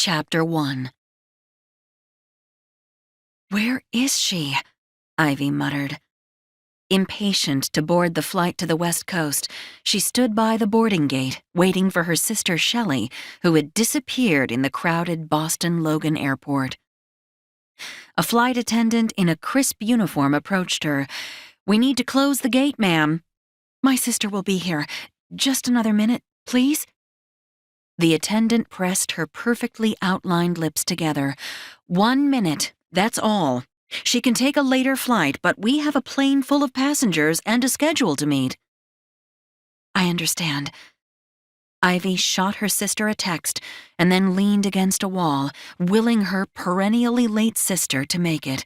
Chapter 1. "Where is she?" Ivy muttered. Impatient to board the flight to the West Coast, she stood by the boarding gate, waiting for her sister Shelley, who had disappeared in the crowded Boston Logan Airport. A flight attendant in a crisp uniform approached her. "We need to close the gate, ma'am." "My sister will be here. Just another minute, please." The attendant pressed her perfectly outlined lips together. "1 minute, that's all. She can take a later flight, but we have a plane full of passengers and a schedule to meet." "I understand." Ivy shot her sister a text and then leaned against a wall, willing her perennially late sister to make it.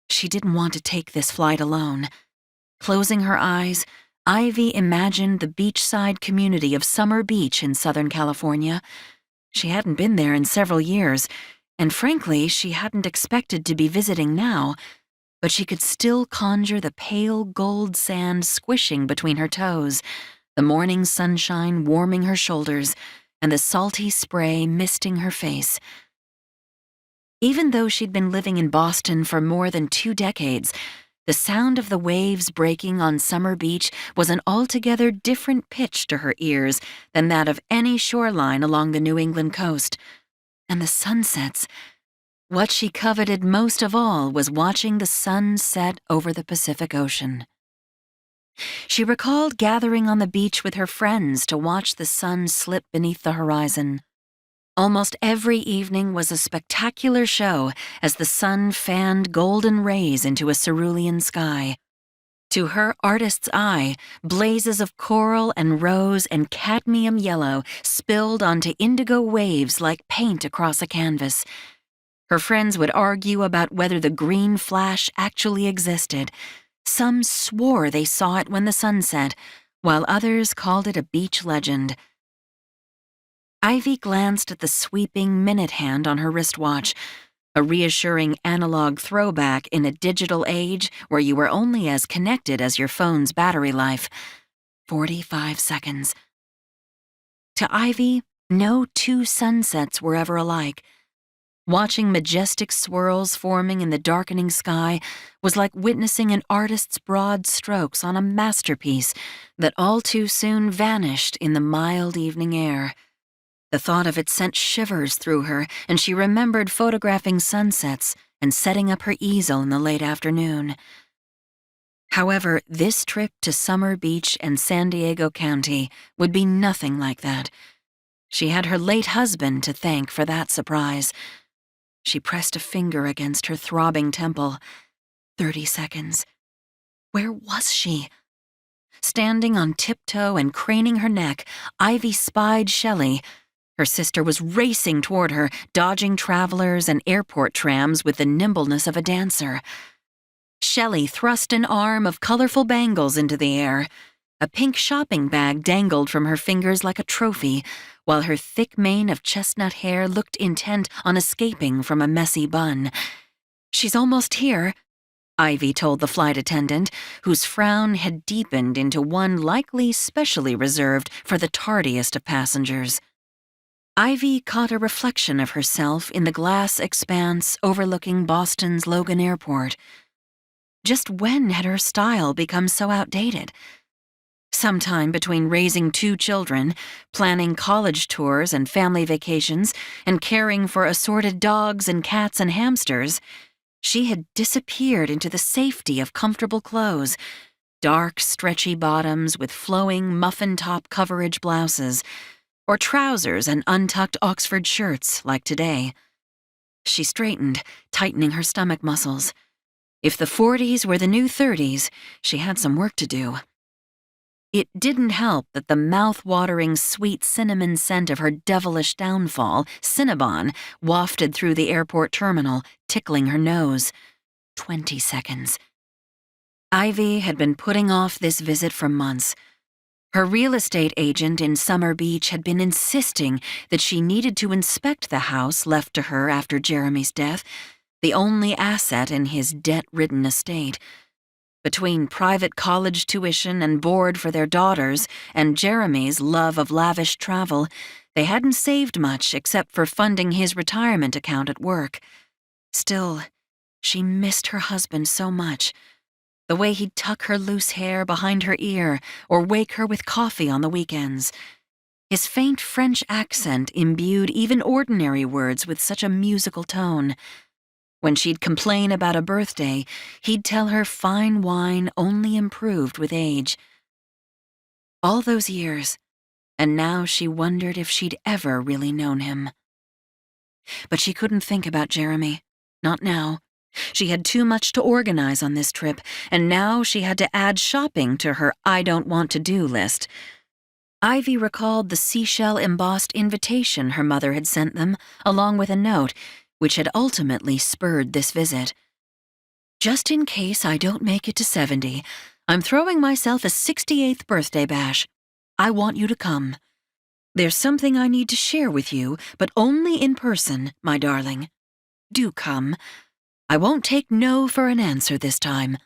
She didn't want to take this flight alone. Closing her eyes, Ivy imagined the beachside community of Summer Beach in Southern California. She hadn't been there in several years, and frankly, she hadn't expected to be visiting now, but she could still conjure the pale gold sand squishing between her toes, the morning sunshine warming her shoulders, and the salty spray misting her face. Even though she'd been living in Boston for more than 2 decades, the sound of the waves breaking on Summer Beach was an altogether different pitch to her ears than that of any shoreline along the New England coast. And the sunsets. What she coveted most of all was watching the sun set over the Pacific Ocean. She recalled gathering on the beach with her friends to watch the sun slip beneath the horizon. Almost every evening was a spectacular show as the sun fanned golden rays into a cerulean sky. To her artist's eye, blazes of coral and rose and cadmium yellow spilled onto indigo waves like paint across a canvas. Her friends would argue about whether the green flash actually existed. Some swore they saw it when the sun set, while others called it a beach legend. Ivy glanced at the sweeping minute hand on her wristwatch, a reassuring analog throwback in a digital age where you were only as connected as your phone's battery life. 45 seconds. To Ivy, no 2 sunsets were ever alike. Watching majestic swirls forming in the darkening sky was like witnessing an artist's broad strokes on a masterpiece that all too soon vanished in the mild evening air. The thought of it sent shivers through her, and she remembered photographing sunsets and setting up her easel in the late afternoon. However, this trip to Summer Beach and San Diego County would be nothing like that. She had her late husband to thank for that surprise. She pressed a finger against her throbbing temple. 30 seconds. Where was she? Standing on tiptoe and craning her neck, Ivy spied Shelley. Her sister was racing toward her, dodging travelers and airport trams with the nimbleness of a dancer. Shelley thrust an arm of colorful bangles into the air. A pink shopping bag dangled from her fingers like a trophy, while her thick mane of chestnut hair looked intent on escaping from a messy bun. "She's almost here," Ivy told the flight attendant, whose frown had deepened into one likely specially reserved for the tardiest of passengers. Ivy caught a reflection of herself in the glass expanse overlooking Boston's Logan Airport. Just when had her style become so outdated? Sometime between raising 2 children, planning college tours and family vacations, and caring for assorted dogs and cats and hamsters, she had disappeared into the safety of comfortable clothes, dark, stretchy bottoms with flowing muffin-top coverage blouses, or trousers and untucked Oxford shirts like today. She straightened, tightening her stomach muscles. If the 40s were the new 30s, she had some work to do. It didn't help that the mouth-watering sweet cinnamon scent of her devilish downfall, Cinnabon, wafted through the airport terminal, tickling her nose. 20 seconds. Ivy had been putting off this visit for months. Her real estate agent in Summer Beach had been insisting that she needed to inspect the house left to her after Jeremy's death, the only asset in his debt-ridden estate. Between private college tuition and board for their daughters and Jeremy's love of lavish travel, They hadn't saved much except for funding his retirement account at work. Still, she missed her husband so much. The way he'd tuck her loose hair behind her ear or wake her with coffee on the weekends. His faint French accent imbued even ordinary words with such a musical tone. When she'd complain about a birthday, he'd tell her fine wine only improved with age. All those years, and now she wondered if she'd ever really known him. But she couldn't think about Jeremy. Not now. She had too much to organize on this trip, and now she had to add shopping to her I don't want to do list. Ivy recalled the seashell embossed invitation her mother had sent them, along with a note, which had ultimately spurred this visit. Just in case I don't make it to 70, I'm throwing myself a 68th birthday bash. I want you to come. There's something I need to share with you, but only in person, my darling. Do come. I won't take no for an answer this time.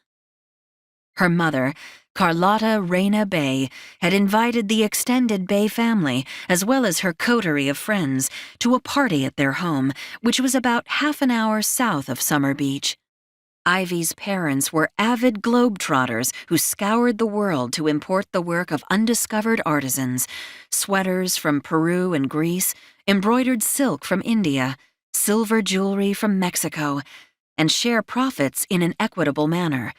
Her mother, Carlotta Reyna Bay, had invited the extended Bay family, as well as her coterie of friends, to a party at their home, which was about half an hour south of Summer Beach. Ivy's parents were avid globetrotters who scoured the world to import the work of undiscovered artisans, sweaters from Peru and Greece, embroidered silk from India, silver jewelry from Mexico, and share profits in an equitable manner.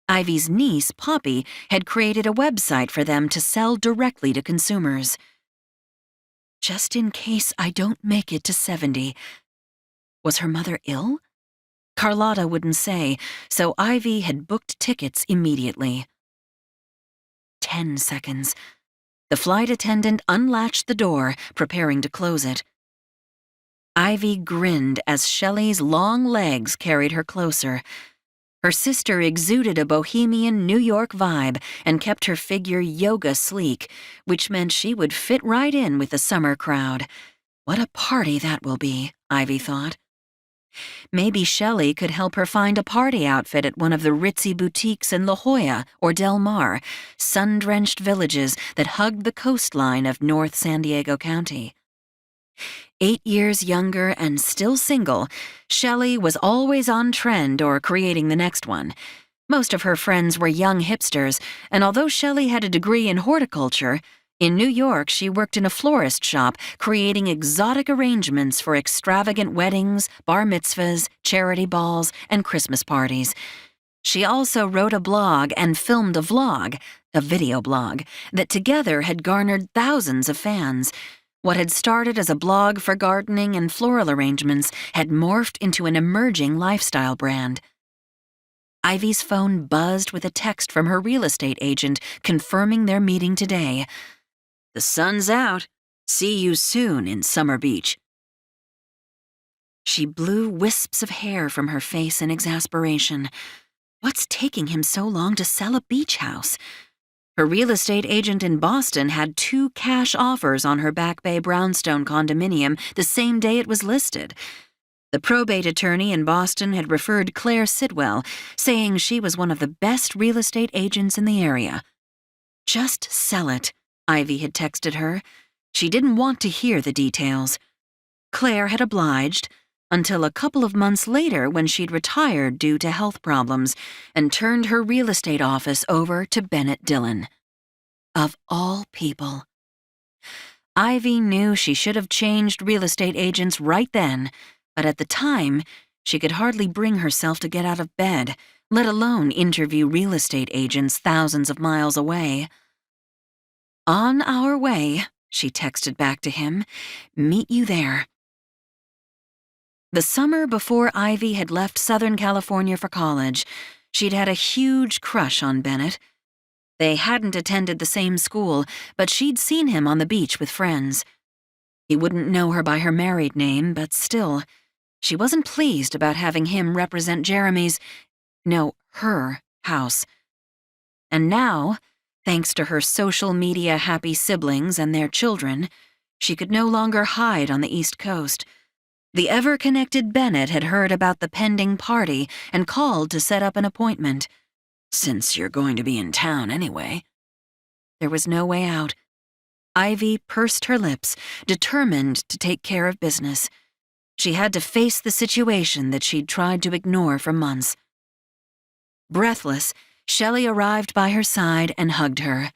Ivy's niece, Poppy, had created a website for them to sell directly to consumers. Just in case I don't make it to 70. Was her mother ill? Carlotta wouldn't say, so Ivy had booked tickets immediately. 10 seconds. The flight attendant unlatched the door, preparing to close it. Ivy grinned as Shelley's long legs carried her closer. Her sister exuded a bohemian New York vibe and kept her figure yoga sleek, which meant she would fit right in with the summer crowd. What a party that will be, Ivy thought. Maybe Shelley could help her find a party outfit at one of the ritzy boutiques in La Jolla or Del Mar, sun-drenched villages that hugged the coastline of North San Diego County. 8 years younger and still single, Shelley was always on trend or creating the next one. Most of her friends were young hipsters, and although Shelley had a degree in horticulture, in New York she worked in a florist shop creating exotic arrangements for extravagant weddings, bar mitzvahs, charity balls, and Christmas parties. She also wrote a blog and filmed a vlog, a video blog, that together had garnered thousands of fans. What had started as a blog for gardening and floral arrangements had morphed into an emerging lifestyle brand. Ivy's phone buzzed with a text from her real estate agent confirming their meeting today. "The sun's out. See you soon in Summer Beach." She blew wisps of hair from her face in exasperation. What's taking him so long to sell a beach house? Her real estate agent in Boston had 2 cash offers on her Back Bay brownstone condominium the same day it was listed. The probate attorney in Boston had referred Claire Sidwell, saying she was one of the best real estate agents in the area. "Just sell it," Ivy had texted her. She didn't want to hear the details. Claire had obliged, until a couple of months later when she'd retired due to health problems and turned her real estate office over to Bennett Dylan. Of all people. Ivy knew she should have changed real estate agents right then, but at the time, she could hardly bring herself to get out of bed, let alone interview real estate agents thousands of miles away. "On our way," she texted back to him. "Meet you there." The summer before Ivy had left Southern California for college, she'd had a huge crush on Bennett. They hadn't attended the same school, but she'd seen him on the beach with friends. He wouldn't know her by her married name, but still, she wasn't pleased about having him represent her house. And now, thanks to her social media happy siblings and their children, she could no longer hide on the East Coast. The ever-connected Bennett had heard about the pending party and called to set up an appointment. "Since you're going to be in town anyway." There was no way out. Ivy pursed her lips, determined to take care of business. She had to face the situation that she'd tried to ignore for months. Breathless, Shelley arrived by her side and hugged her.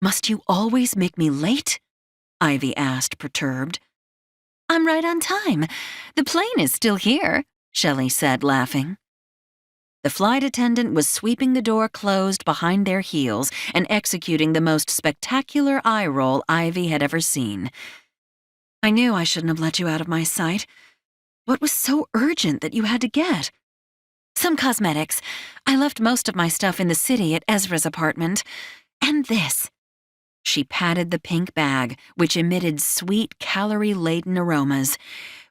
"Must you always make me late?" Ivy asked, perturbed. "I'm right on time. The plane is still here," Shelley said, laughing. The flight attendant was sweeping the door closed behind their heels and executing the most spectacular eye roll Ivy had ever seen. "I knew I shouldn't have let you out of my sight. What was so urgent that you had to get?" "Some cosmetics. I left most of my stuff in the city at Ezra's apartment. And this." She patted the pink bag, which emitted sweet, calorie-laden aromas.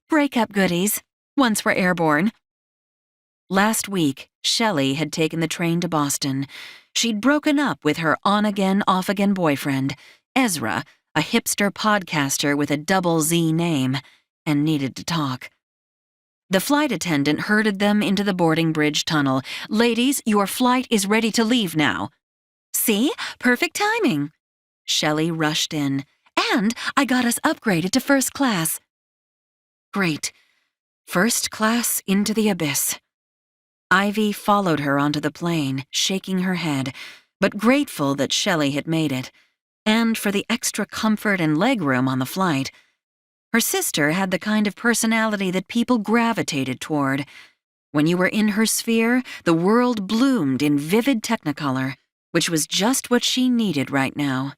"Breakup goodies. Once we're airborne." Last week, Shelley had taken the train to Boston. She'd broken up with her on-again, off-again boyfriend, Ezra, a hipster podcaster with a double Z name, and needed to talk. The flight attendant herded them into the boarding bridge tunnel. "Ladies, your flight is ready to leave now." "See? Perfect timing." Shelley rushed in. "And I got us upgraded to first class." "Great. First class into the abyss." Ivy followed her onto the plane, shaking her head, but grateful that Shelley had made it, and for the extra comfort and legroom on the flight. Her sister had the kind of personality that people gravitated toward. When you were in her sphere, the world bloomed in vivid technicolor, which was just what she needed right now.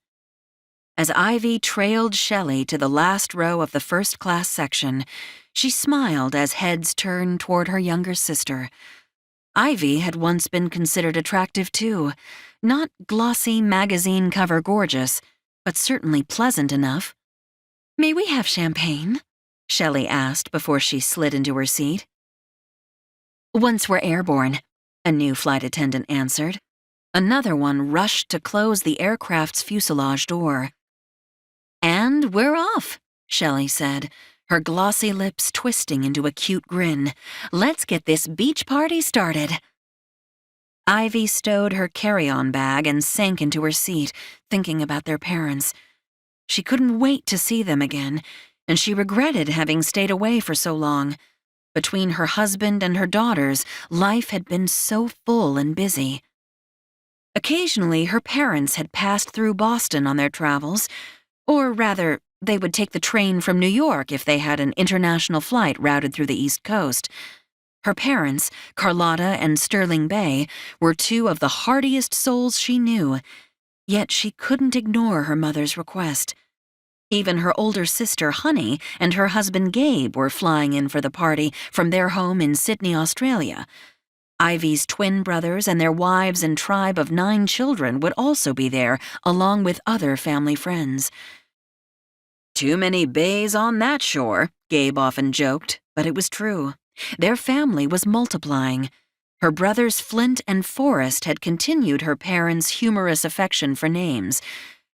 As Ivy trailed Shelley to the last row of the first-class section, she smiled as heads turned toward her younger sister. Ivy had once been considered attractive too, not glossy magazine cover gorgeous, but certainly pleasant enough. "May we have champagne?" Shelley asked before she slid into her seat. "Once we're airborne," a new flight attendant answered. Another one rushed to close the aircraft's fuselage door. "And we're off," Shelley said, her glossy lips twisting into a cute grin. "Let's get this beach party started." Ivy stowed her carry-on bag and sank into her seat, thinking about their parents. She couldn't wait to see them again, and she regretted having stayed away for so long. Between her husband and her daughters, life had been so full and busy. Occasionally, her parents had passed through Boston on their travels, or rather, they would take the train from New York if they had an international flight routed through the East Coast. Her parents, Carlotta and Sterling Bay, were two of the heartiest souls she knew, yet she couldn't ignore her mother's request. Even her older sister, Honey, and her husband, Gabe, were flying in for the party from their home in Sydney, Australia. Ivy's twin brothers and their wives and tribe of 9 children would also be there, along with other family friends. "Too many bays on that shore," Gabe often joked, but it was true. Their family was multiplying. Her brothers Flint and Forrest had continued her parents' humorous affection for names.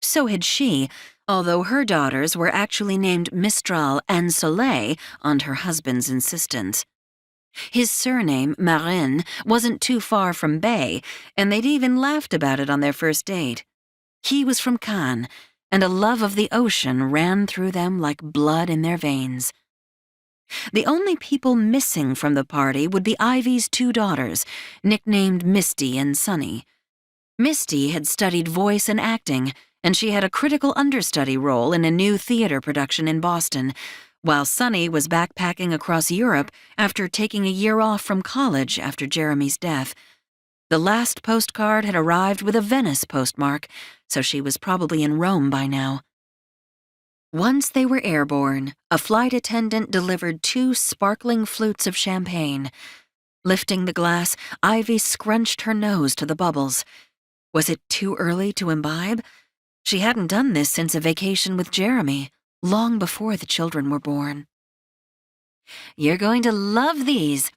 So had she, although her daughters were actually named Mistral and Soleil on her husband's insistence. His surname, Marin, wasn't too far from Bay, and they'd even laughed about it on their first date. He was from Cannes, and a love of the ocean ran through them like blood in their veins. The only people missing from the party would be Ivy's 2 daughters, nicknamed Misty and Sunny. Misty had studied voice and acting, and she had a critical understudy role in a new theater production in Boston, while Sunny was backpacking across Europe after taking a year off from college after Jeremy's death. The last postcard had arrived with a Venice postmark, so she was probably in Rome by now. Once they were airborne, a flight attendant delivered 2 sparkling flutes of champagne. Lifting the glass, Ivy scrunched her nose to the bubbles. Was it too early to imbibe? She hadn't done this since a vacation with Jeremy, long before the children were born. "You're going to love these."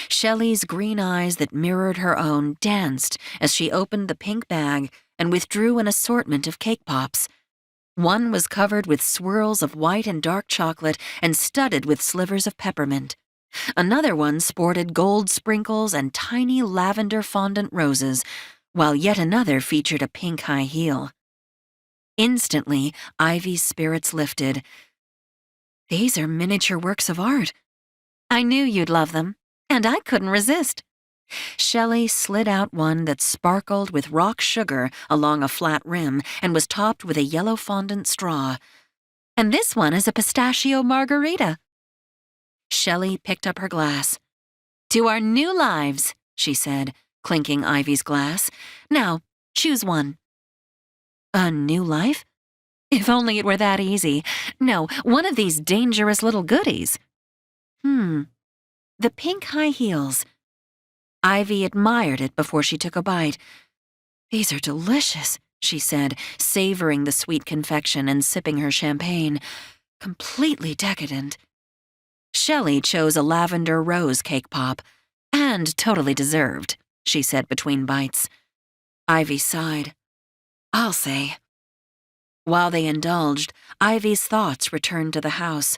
Shelley's green eyes that mirrored her own danced as she opened the pink bag and withdrew an assortment of cake pops. One was covered with swirls of white and dark chocolate and studded with slivers of peppermint. Another one sported gold sprinkles and tiny lavender fondant roses, while yet another featured a pink high heel. Instantly, Ivy's spirits lifted. These are miniature works of art. I knew you'd love them, and I couldn't resist. Shelley slid out one that sparkled with rock sugar along a flat rim and was topped with a yellow fondant straw. And this one is a pistachio margarita. Shelley picked up her glass. To our new lives, she said, clinking Ivy's glass. Now, choose one. A new life? If only it were that easy. No, one of these dangerous little goodies. The pink high heels. Ivy admired it before she took a bite. These are delicious, she said, savoring the sweet confection and sipping her champagne. Completely decadent. Shelley chose a lavender rose cake pop. And totally deserved, she said between bites. Ivy sighed. I'll say. While they indulged, Ivy's thoughts returned to the house.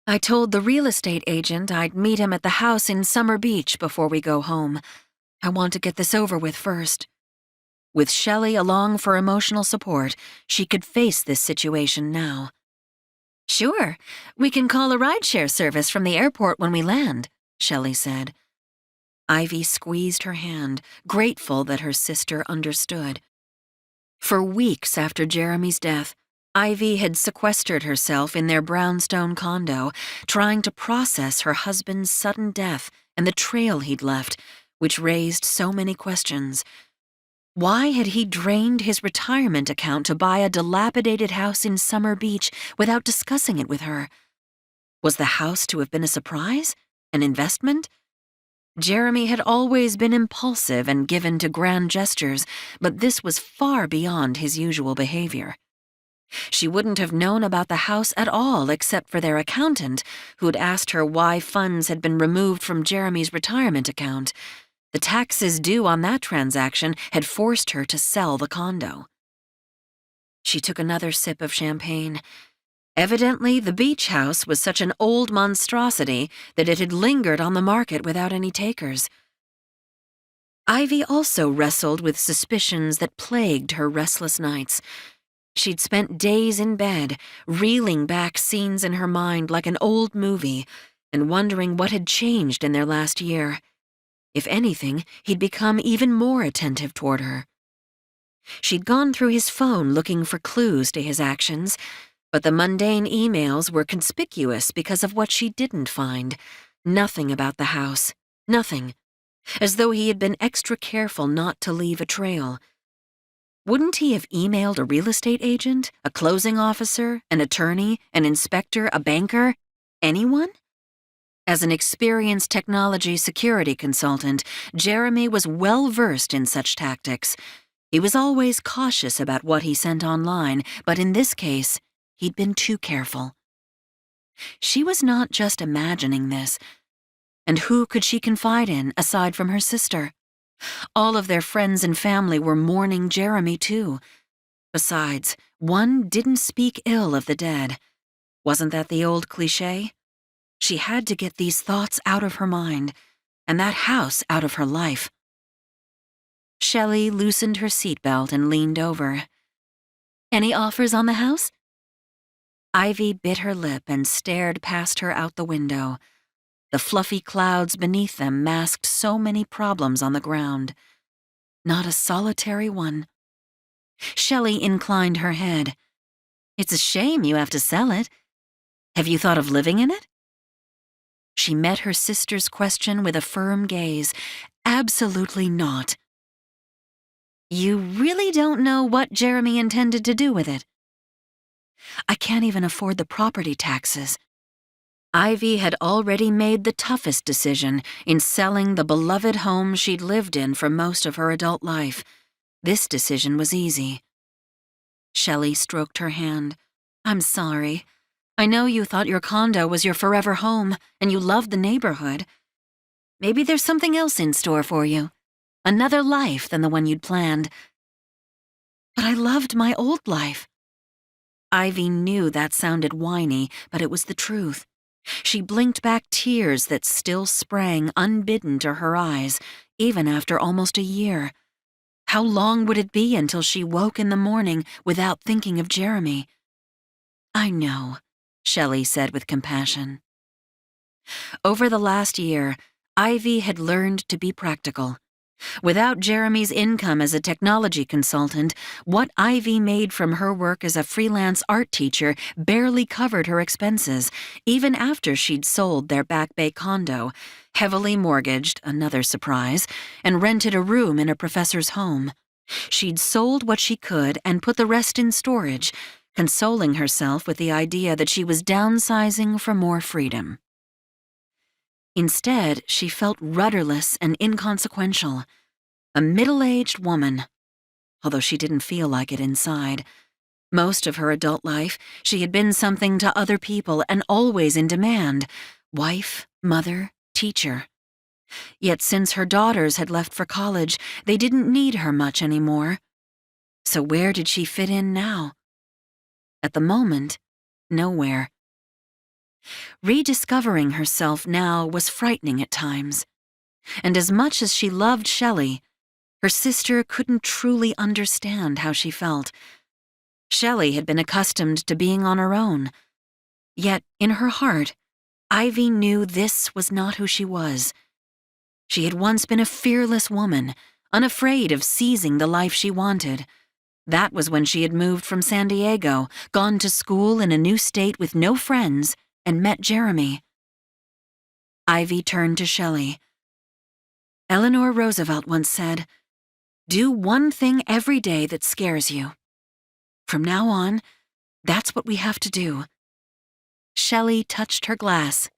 I told the real estate agent I'd meet him at the house in Summer Beach before we go home. I want to get this over with first. With Shelley along for emotional support, she could face this situation now. Sure, we can call a rideshare service from the airport when we land, Shelley said. Ivy squeezed her hand, grateful that her sister understood. For weeks after Jeremy's death, Ivy had sequestered herself in their brownstone condo, trying to process her husband's sudden death and the trail he'd left, which raised so many questions. Why had he drained his retirement account to buy a dilapidated house in Summer Beach without discussing it with her? Was the house to have been a surprise? An investment? Jeremy had always been impulsive and given to grand gestures, but this was far beyond his usual behavior. She wouldn't have known about the house at all except for their accountant, who'd asked her why funds had been removed from Jeremy's retirement account. The taxes due on that transaction had forced her to sell the condo. She took another sip of champagne. Evidently, the beach house was such an old monstrosity that it had lingered on the market without any takers. Ivy also wrestled with suspicions that plagued her restless nights. She'd spent days in bed, reeling back scenes in her mind like an old movie, and wondering what had changed in their last year. If anything, he'd become even more attentive toward her. She'd gone through his phone looking for clues to his actions, but the mundane emails were conspicuous because of what she didn't find. Nothing about the house. Nothing. As though he had been extra careful not to leave a trail. Wouldn't he have emailed a real estate agent, a closing officer, an attorney, an inspector, a banker? Anyone? As an experienced technology security consultant, Jeremy was well-versed in such tactics. He was always cautious about what he sent online, but in this case, he'd been too careful. She was not just imagining this. And who could she confide in aside from her sister? All of their friends and family were mourning Jeremy, too. Besides, one didn't speak ill of the dead. Wasn't that the old cliché? She had to get these thoughts out of her mind, and that house out of her life. Shelley loosened her seatbelt and leaned over. Any offers on the house? Ivy bit her lip and stared past her out the window. The fluffy clouds beneath them masked so many problems on the ground. Not a solitary one. Shelley inclined her head. It's a shame you have to sell it. Have you thought of living in it? She met her sister's question with a firm gaze. Absolutely not. You really don't know what Jeremy intended to do with it? I can't even afford the property taxes. Ivy had already made the toughest decision in selling the beloved home she'd lived in for most of her adult life. This decision was easy. Shelley stroked her hand. I'm sorry. I know you thought your condo was your forever home, and you loved the neighborhood. Maybe there's something else in store for you. Another life than the one you'd planned. But I loved my old life. Ivy knew that sounded whiny, but it was the truth. She blinked back tears that still sprang unbidden to her eyes, even after almost a year. How long would it be until she woke in the morning without thinking of Jeremy? I know, Shelley said with compassion. Over the last year, Ivy had learned to be practical. Without Jeremy's income as a technology consultant, what Ivy made from her work as a freelance art teacher barely covered her expenses, even after she'd sold their Back Bay condo, heavily mortgaged, another surprise, and rented a room in a professor's home. She'd sold what she could and put the rest in storage, consoling herself with the idea that she was downsizing for more freedom. Instead, she felt rudderless and inconsequential. A middle-aged woman, although she didn't feel like it inside. Most of her adult life, she had been something to other people and always in demand. Wife, mother, teacher. Yet since her daughters had left for college, they didn't need her much anymore. So where did she fit in now? At the moment, nowhere. Rediscovering herself now was frightening at times. And as much as she loved Shelley, her sister couldn't truly understand how she felt. Shelley had been accustomed to being on her own. Yet, in her heart, Ivy knew this was not who she was. She had once been a fearless woman, unafraid of seizing the life she wanted. That was when she had moved from San Diego, gone to school in a new state with no friends, and met Jeremy. Ivy turned to Shelley. Eleanor Roosevelt once said, "Do one thing every day that scares you. From now on, that's what we have to do." Shelley touched her glass.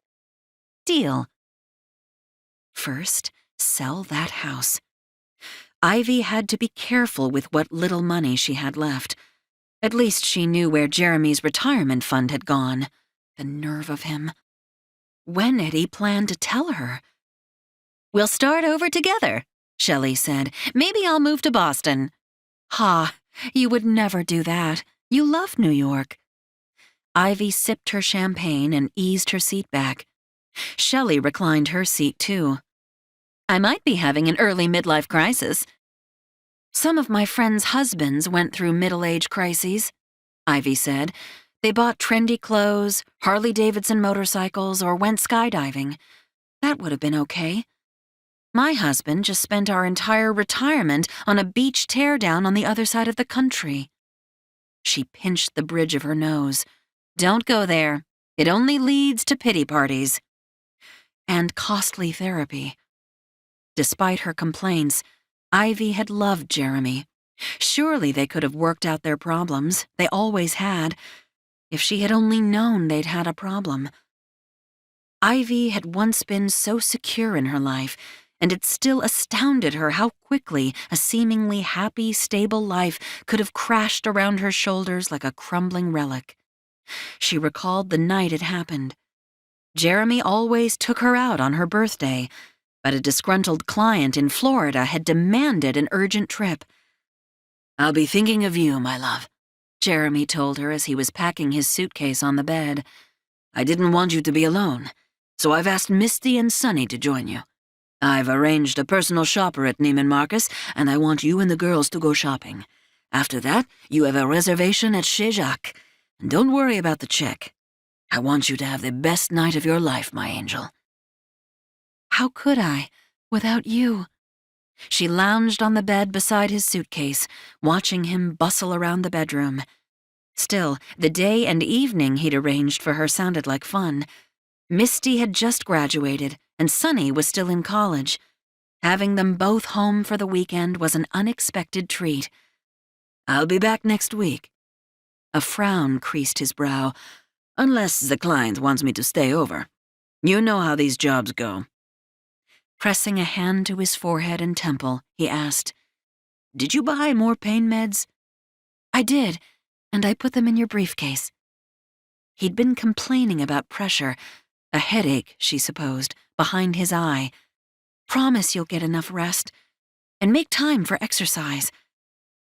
Deal. First, sell that house. Ivy had to be careful with what little money she had left. At least she knew where Jeremy's retirement fund had gone. The nerve of him. When had he planned to tell her? "We'll start over together," Shelley said. "Maybe I'll move to Boston." "Ha, you would never do that. You love New York." Ivy sipped her champagne and eased her seat back. Shelley reclined her seat too. "I might be having an early midlife crisis." "Some of my friends' husbands went through middle-age crises," Ivy said. "They bought trendy clothes, Harley-Davidson motorcycles, or went skydiving. That would have been okay. My husband just spent our entire retirement on a beach teardown on the other side of the country." She pinched the bridge of her nose. "Don't go there. It only leads to pity parties." And costly therapy. Despite her complaints, Ivy had loved Jeremy. Surely they could have worked out their problems. They always had. If she had only known they'd had a problem. Ivy had once been so secure in her life, and it still astounded her how quickly a seemingly happy, stable life could have crashed around her shoulders like a crumbling relic. She recalled the night it happened. Jeremy always took her out on her birthday, but a disgruntled client in Florida had demanded an urgent trip. "I'll be thinking of you, my love," Jeremy told her as he was packing his suitcase on the bed. "I didn't want you to be alone, so I've asked Misty and Sunny to join you. I've arranged a personal shopper at Neiman Marcus, and I want you and the girls to go shopping. After that, you have a reservation at Chez Jacques. And don't worry about the check. I want you to have the best night of your life, my angel." How could I, without you? She lounged on the bed beside his suitcase, watching him bustle around the bedroom. Still, the day and evening he'd arranged for her sounded like fun. Misty had just graduated, and Sunny was still in college. Having them both home for the weekend was an unexpected treat. "I'll be back next week." A frown creased his brow. "Unless the client wants me to stay over. You know how these jobs go." Pressing a hand to his forehead and temple, he asked, "Did you buy more pain meds?" "I did, and I put them in your briefcase." He'd been complaining about pressure, a headache, she supposed, behind his eye. "Promise you'll get enough rest, and make time for exercise."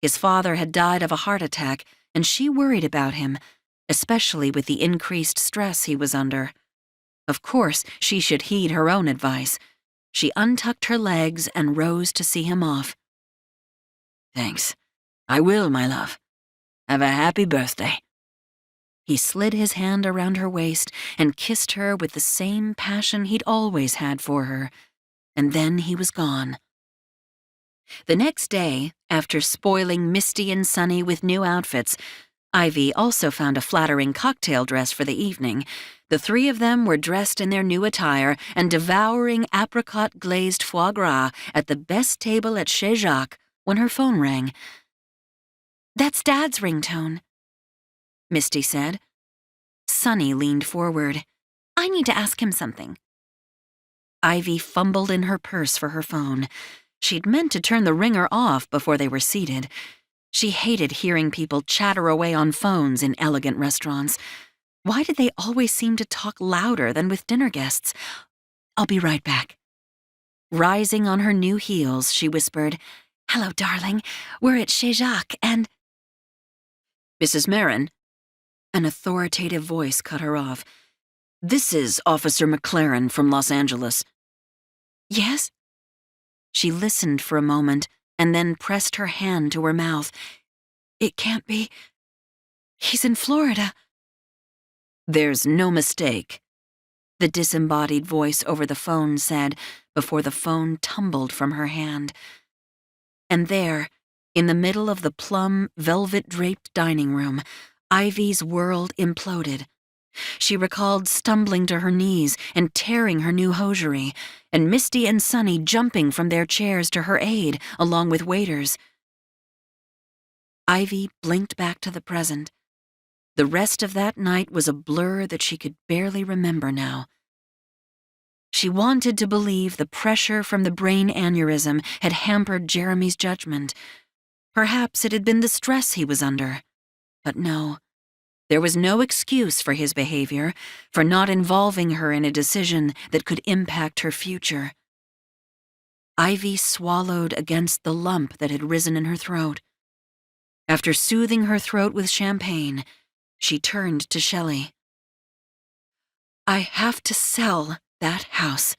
His father had died of a heart attack, and she worried about him, especially with the increased stress he was under. Of course, she should heed her own advice. She untucked her legs and rose to see him off. Thanks. I will, my love. Have a happy birthday. He slid his hand around her waist and kissed her with the same passion he'd always had for her, and then he was gone. The next day, after spoiling Misty and Sunny with new outfits, Ivy also found a flattering cocktail dress for the evening. The three of them were dressed in their new attire and devouring apricot-glazed foie gras at the best table at Chez Jacques when her phone rang. "That's Dad's ringtone," Misty said. Sunny leaned forward. "I need to ask him something." Ivy fumbled in her purse for her phone. She'd meant to turn the ringer off before they were seated. She hated hearing people chatter away on phones in elegant restaurants. Why did they always seem to talk louder than with dinner guests? "I'll be right back." Rising on her new heels, she whispered, "Hello, darling. We're at Chez Jacques and—" "Mrs. Marin?" An authoritative voice cut her off. "This is Officer McLaren from Los Angeles." "Yes?" She listened for a moment and then pressed her hand to her mouth. "It can't be. He's in Florida." "There's no mistake," the disembodied voice over the phone said before the phone tumbled from her hand. And there, in the middle of the plum, velvet-draped dining room, Ivy's world imploded. She recalled stumbling to her knees and tearing her new hosiery, and Misty and Sunny jumping from their chairs to her aid, along with waiters. Ivy blinked back to the present. The rest of that night was a blur that she could barely remember now. She wanted to believe the pressure from the brain aneurysm had hampered Jeremy's judgment. Perhaps it had been the stress he was under. But no. There was no excuse for his behavior, for not involving her in a decision that could impact her future. Ivy swallowed against the lump that had risen in her throat. After soothing her throat with champagne, she turned to Shelley. "I have to sell that house."